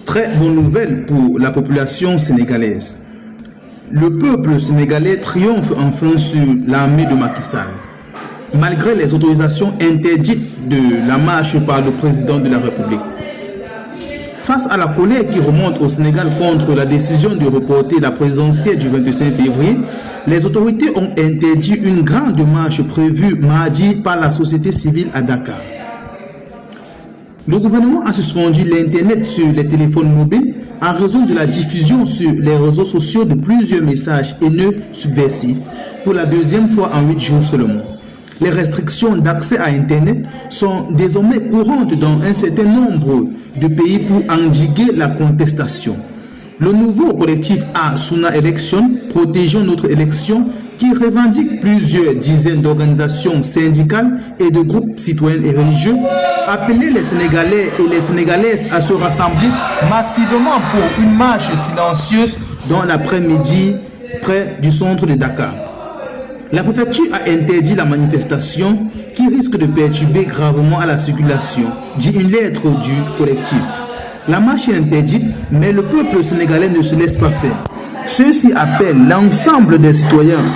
Très bonne nouvelle pour la population sénégalaise. Le peuple sénégalais triomphe enfin sur l'armée de Macky Sall. Malgré les autorisations interdites de la marche par le président de la République. Face à la colère qui remonte au Sénégal contre la décision de reporter la présidentielle du 25 février, les autorités ont interdit une grande marche prévue mardi par la société civile à Dakar. Le gouvernement a suspendu l'Internet sur les téléphones mobiles en raison de la diffusion sur les réseaux sociaux de plusieurs messages haineux subversifs pour la deuxième fois en 8 jours seulement. Les restrictions d'accès à Internet sont désormais courantes dans un certain nombre de pays pour endiguer la contestation. Le nouveau collectif Asuna Election, Protégeons notre élection, qui revendique plusieurs dizaines d'organisations syndicales et de groupes citoyens et religieux, appelait les Sénégalais et les Sénégalaises à se rassembler massivement pour une marche silencieuse dans l'après-midi près du centre de Dakar. La préfecture a interdit la manifestation qui risque de perturber gravement à la circulation, dit une lettre du collectif. La marche est interdite, mais le peuple sénégalais ne se laisse pas faire. Ceux-ci appellent l'ensemble des citoyens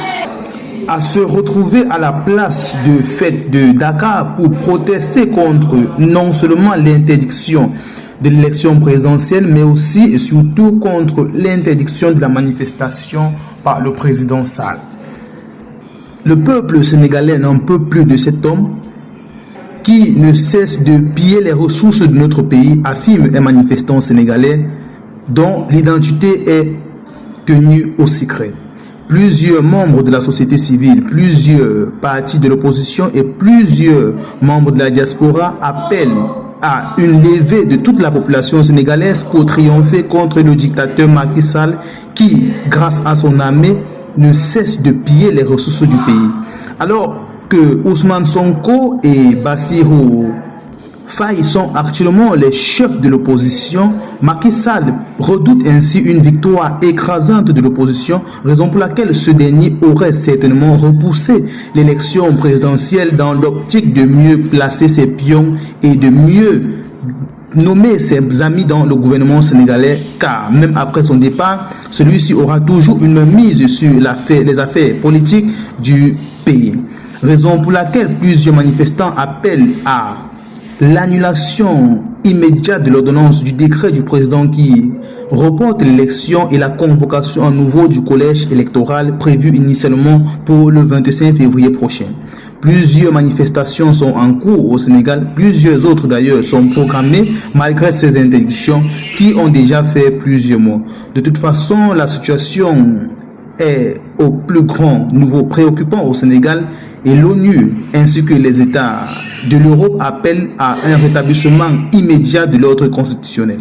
à se retrouver à la place de fête de Dakar pour protester contre non seulement l'interdiction de l'élection présidentielle, mais aussi et surtout contre l'interdiction de la manifestation par le président Sall. Le peuple sénégalais n'en peut plus de cet homme qui ne cesse de piller les ressources de notre pays, affirme un manifestant sénégalais dont l'identité est tenue au secret. Plusieurs membres de la société civile, plusieurs partis de l'opposition et plusieurs membres de la diaspora appellent à une levée de toute la population sénégalaise pour triompher contre le dictateur Macky Sall qui, grâce à son armée, ne cesse de piller les ressources du pays. Alors que Ousmane Sonko et Bassirou Faye sont actuellement les chefs de l'opposition, Macky Sall redoute ainsi une victoire écrasante de l'opposition, raison pour laquelle ce dernier aurait certainement repoussé l'élection présidentielle dans l'optique de mieux placer ses pions et de mieux nommer ses amis dans le gouvernement sénégalais, car même après son départ, celui-ci aura toujours une mise sur les affaires politiques du pays. Raison pour laquelle plusieurs manifestants appellent à l'annulation immédiate de l'ordonnance du décret du président qui reporte l'élection et la convocation à nouveau du collège électoral prévu initialement pour le 25 février prochain. Plusieurs manifestations sont en cours au Sénégal, plusieurs autres d'ailleurs sont programmées malgré ces interdictions qui ont déjà fait plusieurs mois. De toute façon, la situation est au plus grand niveau préoccupant au Sénégal et l'ONU ainsi que les États de l'Europe appellent à un rétablissement immédiat de l'ordre constitutionnel.